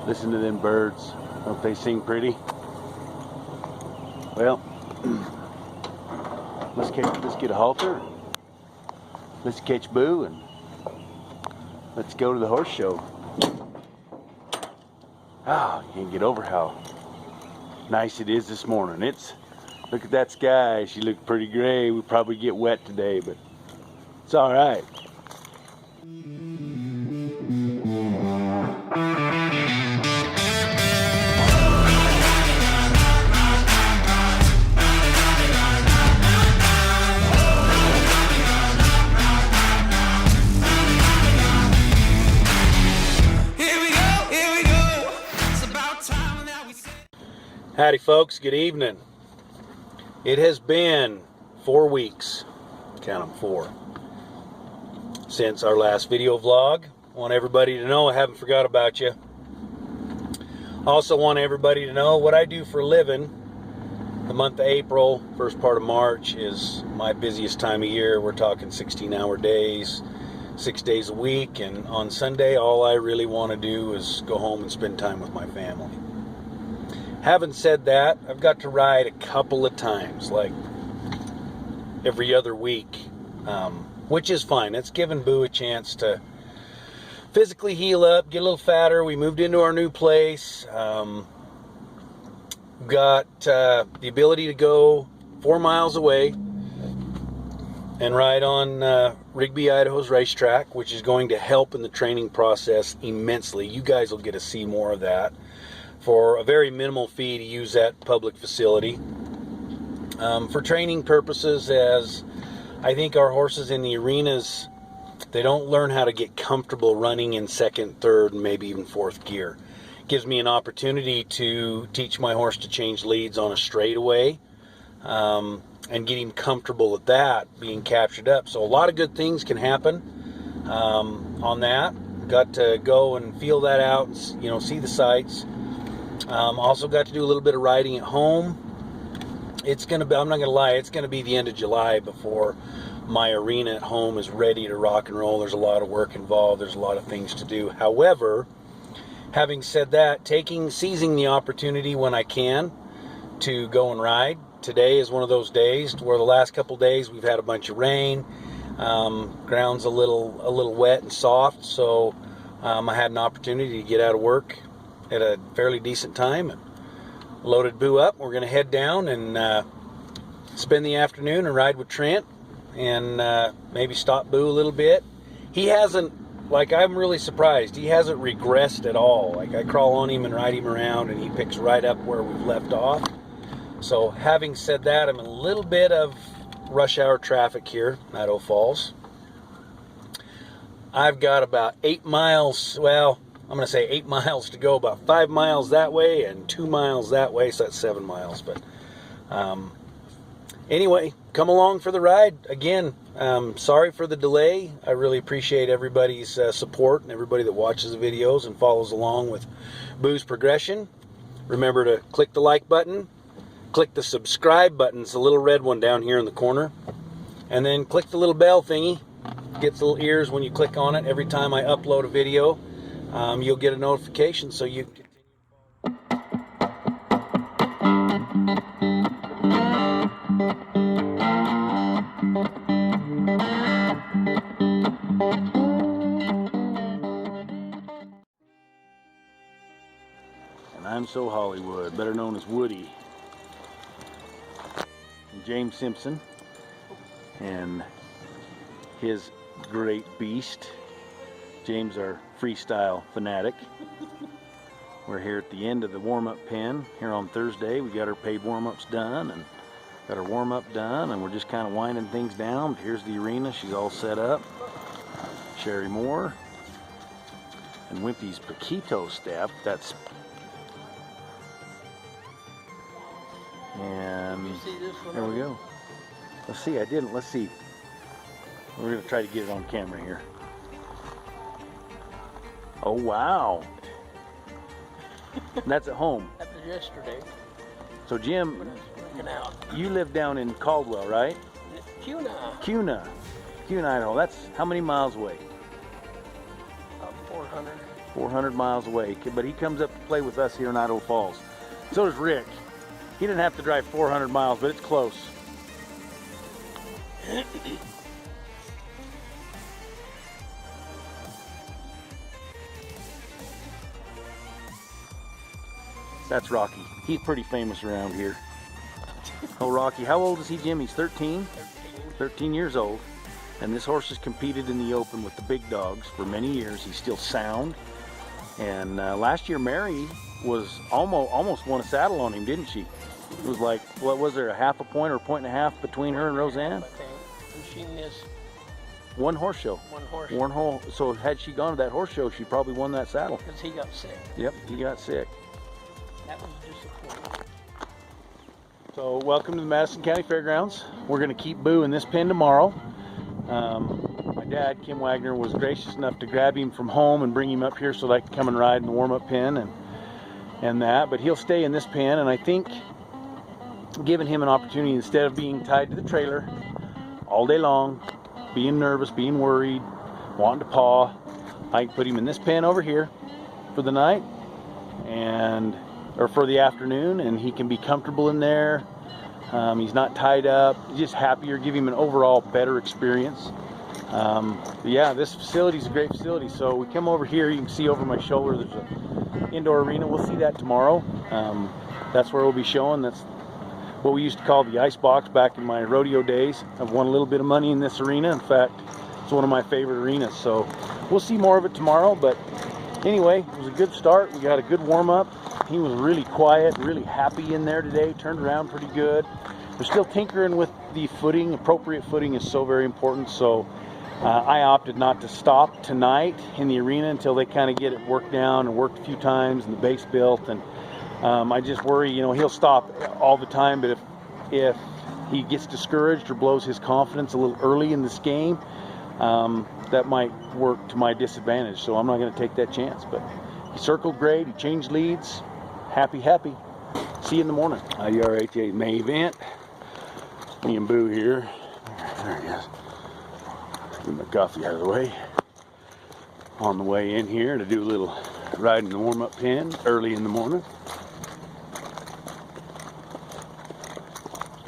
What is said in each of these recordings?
Listen to them birds. Don't they sing pretty? Well, let's get a halter. Let's catch Boo and let's go to the horse show. Ah, you can't get over how nice it is this morning. Look at that sky. She looked pretty gray. We probably get wet today, but it's all right. Howdy folks, good evening. It has been 4 weeks, count them 4, since our last video vlog. I want everybody to know I haven't forgot about you. Also want everybody to know what I do for a living. The month of April, first part of March is my busiest time of year. We're talking 16-hour days, 6 days a week, and on Sunday all I really want to do is go home and spend time with my family. Having said that, I've got to ride a couple of times, like every other week, which is fine. It's giving Boo a chance to physically heal up, get a little fatter. We moved into our new place. Got the ability to go 4 miles away and ride on Rigby, Idaho's racetrack, which is going to help in the training process immensely. You guys will get to see more of that for a very minimal fee to use that public facility. For training purposes, as I think our horses in the arenas, they don't learn how to get comfortable running in second, third, and maybe even fourth gear. It gives me an opportunity to teach my horse to change leads on a straightaway and get him comfortable at that, being captured up. So a lot of good things can happen on that. Got to go and feel that out and, you know, see the sights. Also got to do a little bit of riding at home. It's going to be, I'm not going to lie, it's going to be the end of July before my arena at home is ready to rock and roll. There's a lot of work involved. There's a lot of things to do. However, having said that, seizing the opportunity when I can to go and ride. Today is one of those days where the last couple days we've had a bunch of rain. Ground's a little wet and soft, so I had an opportunity to get out of work at a fairly decent time and loaded Boo up. We're going to head down and spend the afternoon and ride with Trent and maybe stop Boo a little bit. He hasn't, like, I'm really surprised, he hasn't regressed at all. Like, I crawl on him and ride him around and he picks right up where we've left off. So having said that, I'm in a little bit of rush hour traffic here in Idaho Falls. I've got about 8 miles, well, I'm going to say 8 miles to go, about 5 miles that way and 2 miles that way, so that's 7 miles. But anyway, come along for the ride. Again, sorry for the delay. I really appreciate everybody's support and everybody that watches the videos and follows along with Boo's progression. Remember to click the like button, click the subscribe button, it's the little red one down here in the corner, and then click the little bell thingy. Gets little ears when you click on it. Every time I upload a video, you'll get a notification so you can And I'm so Hollywood, better known as Woody. And James Simpson and his great beast. James, our freestyle fanatic. We're here at the end of the warm-up pen here on Thursday. We got our paid warm-ups done and got our warm-up done, and we're just kind of winding things down. But here's the arena. She's all set up. Sherry Moore and Wimpy's Paquito step. That's and there we go. Let's see. I didn't. Let's see. We're gonna try to get it on camera here. Oh wow! And that's at home. That was yesterday. So Jim, you live down in Caldwell, right? Kuna, Idaho. That's how many miles away? About 400. 400 miles away, but he comes up to play with us here in Idaho Falls. So does Rick. He didn't have to drive 400 miles, but it's close. That's Rocky. He's pretty famous around here. Oh, Rocky. How old is he, Jim? He's 13? 13 years old. And this horse has competed in the open with the big dogs for many years. He's still sound. And last year, Mary was almost won a saddle on him, didn't she? It was like, what was there, a half a point or a point and a half between her and Roseanne? I think. And she missed one horse show. one horse. One whole. So had she gone to that horse show, she probably won that saddle. Because he got sick. Yep, he got sick. That was disappointing. So welcome to the Madison County Fairgrounds. We're going to keep Boo in this pen tomorrow. My dad, Kim Wagoner, was gracious enough to grab him from home and bring him up here so that I could come and ride in the warm-up pen and that. But he'll stay in this pen, and I think giving him an opportunity, instead of being tied to the trailer all day long, being nervous, being worried, wanting to paw, I can put him in this pen over here for the night or for the afternoon, and he can be comfortable in there. He's not tied up. He's just happier, give him an overall better experience. Yeah, this facility is a great facility. So we come over here, you can see over my shoulder there's an indoor arena. We'll see that tomorrow. That's where we'll be showing. That's what we used to call the ice box back in my rodeo days. I've won a little bit of money in this arena. In fact, it's one of my favorite arenas. So we'll see more of it tomorrow. But anyway, it was a good start. We got a good warm-up. He was really quiet, really happy in there today. Turned around pretty good. We're still tinkering with the footing. Appropriate footing is so very important. So I opted not to stop tonight in the arena until they kind of get it worked down and worked a few times and the base built. And I just worry, you know, he'll stop all the time, but if he gets discouraged or blows his confidence a little early in this game, that might work to my disadvantage. So I'm not going to take that chance. But he circled great. He changed leads. Happy. See you in the morning. NRHA May event. Me and Boo here. There he is. Get my coffee out of the way. On the way in here to do a little ride in the warm-up pen early in the morning.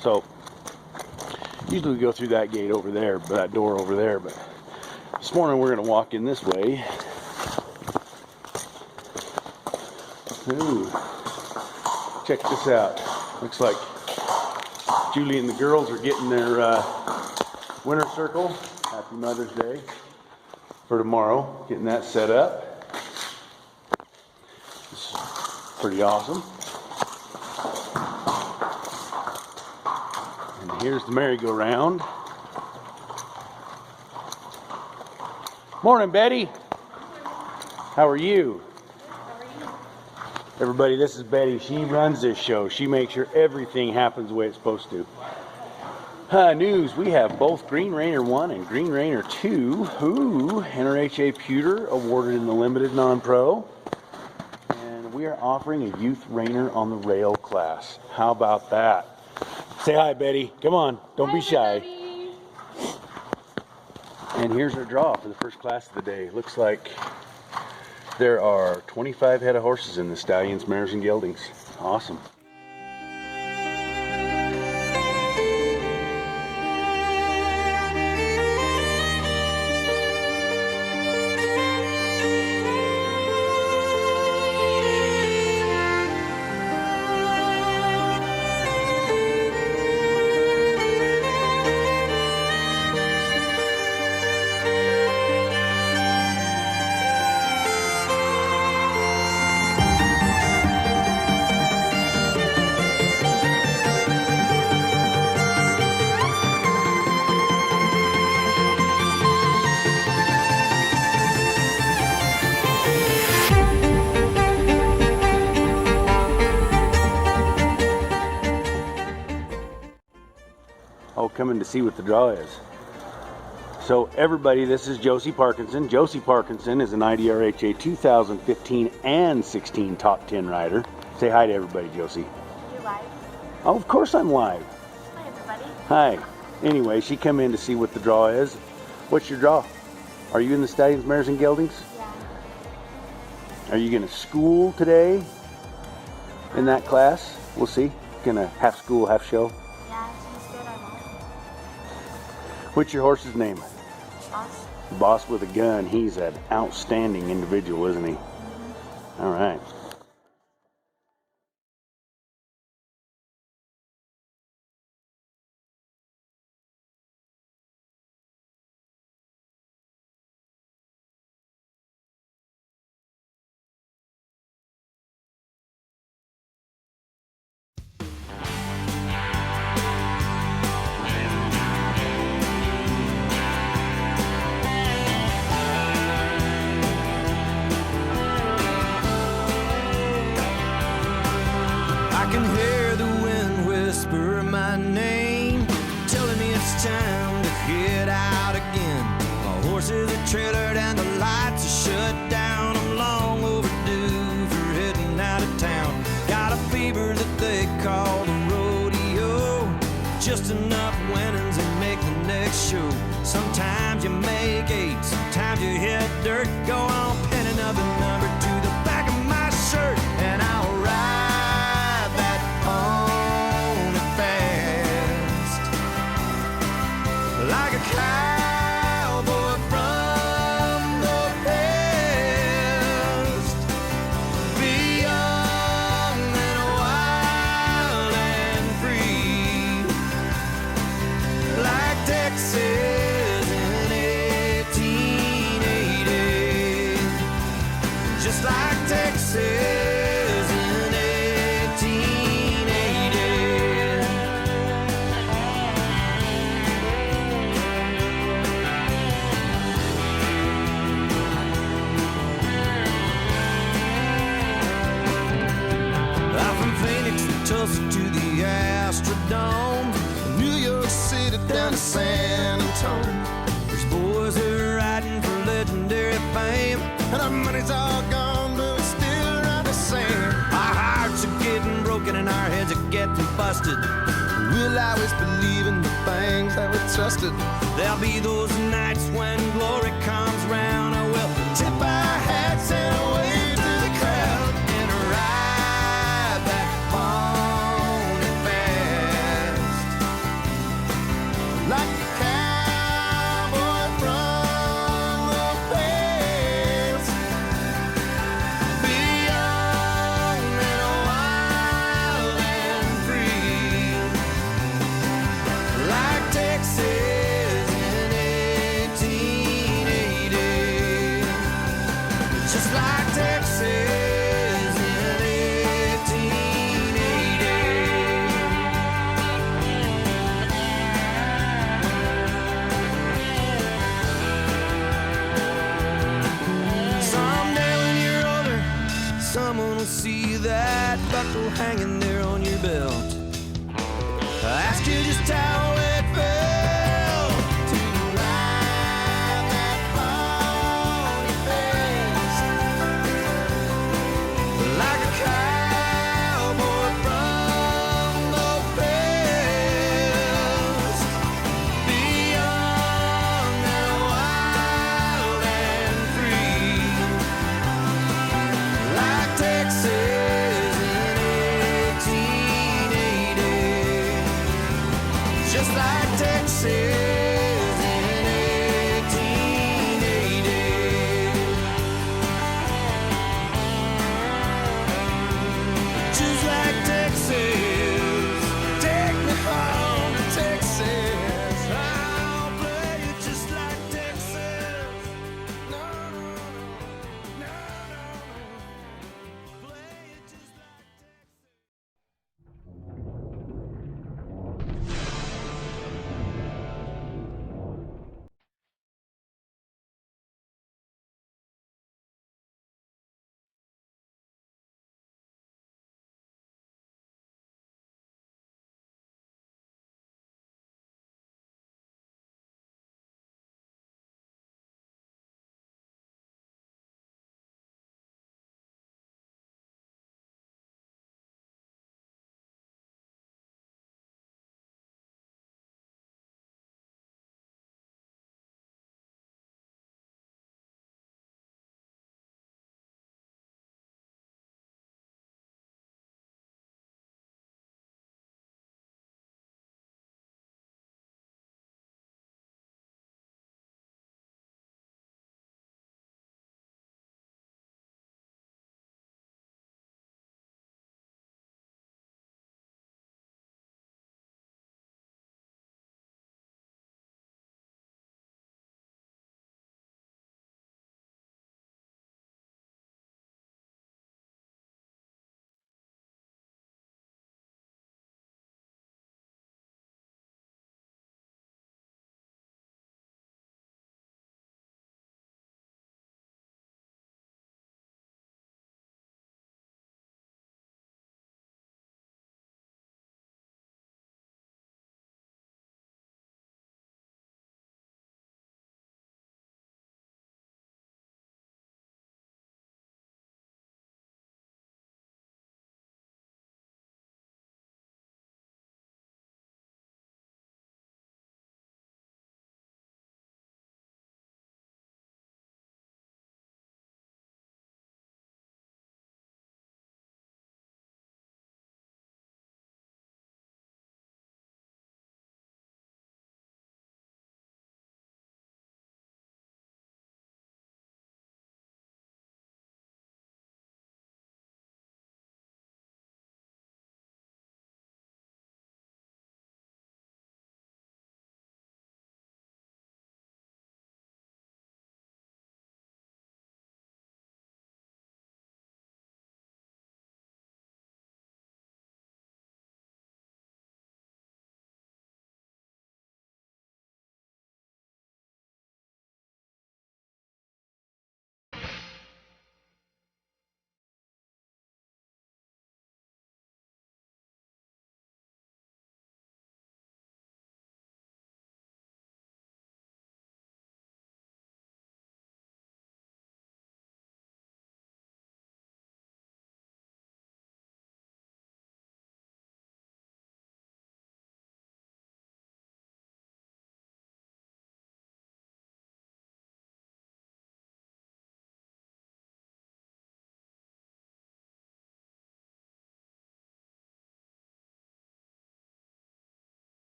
So usually we go through that gate over there, that door over there, but this morning we're going to walk in this way. Ooh, check this out. Looks like Julie and the girls are getting their winter circle. Happy Mother's Day for tomorrow. Getting that set up. It's pretty awesome. And here's the merry-go-round. Morning, Betty. How are you? Everybody, this is Betty. She runs this show. She makes sure everything happens the way it's supposed to. News, we have both Green Rainer 1 and Green Rainer 2. Ooh, NRHA Pewter awarded in the limited non-pro. And we are offering a youth Rainer on the rail class. How about that? Say hi, Betty. Come on, don't be shy. Everybody. And here's our draw for the first class of the day. Looks like there are 25 head of horses in the stallions, mares, and geldings. Awesome. Coming to see what the draw is. So everybody, this is Josie Parkinson. Josie Parkinson is an IDRHA 2015 and 16 top 10 rider. Say hi to everybody, Josie. You live? Oh, of course I'm live. Hi, everybody. Hi. Anyway, she come in to see what the draw is. What's your draw? Are you in the stallions, mares, and geldings? Yeah. Are you gonna school today in that class? We'll see. Gonna half school, half show. Yeah, she's good. I won't. What's your horse's name? Boss. Boss with a gun. He's an outstanding individual, isn't he? All right. I can hear the wind whisper my name, telling me it's time to head out again. My horse is a trailered and the lights are shut down. I'm long overdue for heading out of town. Got a fever that they call the rodeo, just enough winnings and make the next show. Sometimes you make eight, sometimes you hit dirt. Go on, pin another number to the back of my shirt, and I'll ride that pony fast like a cowboy from the past. Be young and wild and free, like Texas in 1880, just like Texas in 1880. From Phoenix to Tulsa to the Astrodome, New York City down to San Antonio. There's boys that are riding for legendary fame, and our money's all gone, but we still ride the same. Our hearts are getting broken and our heads are getting busted. We'll always believe in the things that we trusted. There'll be those nights when glory comes round, and we'll tip our hats and wave to the crowd and ride that pony fast like a cowboy from the past. Be young and wild and free, like Texas in 1880, just like Texas in 1880. Someday when you're older, someone will see that buckle hanging there on your belt. Ask you just how it felt to ride that pony fast like a cowboy from the past. Be young and wild and free, like Texas in 1880.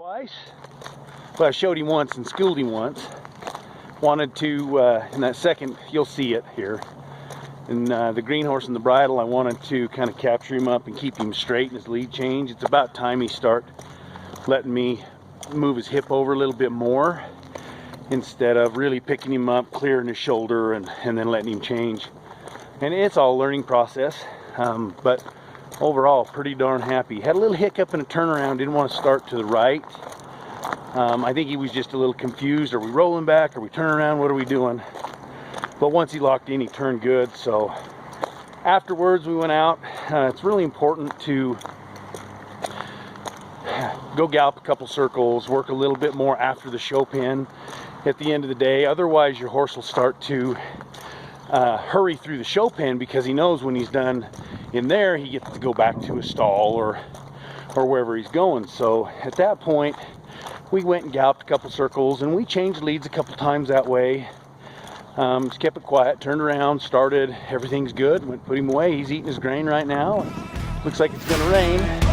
twice. Well, I showed him once and schooled him once. Wanted to, in that second, you'll see it here. In the green horse and the bridle, I wanted to kind of capture him up and keep him straight in his lead change. It's about time he start letting me move his hip over a little bit more instead of really picking him up, clearing his shoulder, and then letting him change. And it's all a learning process, but overall, pretty darn happy. Had a little hiccup in a turnaround, didn't want to start to the right. I think he was just a little confused. Are we rolling back? Are we turning around? What are we doing? But once he locked in, he turned good. So afterwards, we went out. It's really important to go gallop a couple circles, work a little bit more after the show pen at the end of the day. Otherwise, your horse will start to hurry through the show pen because he knows when he's done in there, he gets to go back to his stall or wherever he's going. So at that point, we went and galloped a couple circles, and we changed leads a couple times that way. Just kept it quiet, turned around, started, everything's good. Went put him away. He's eating his grain right now. Looks like it's gonna rain.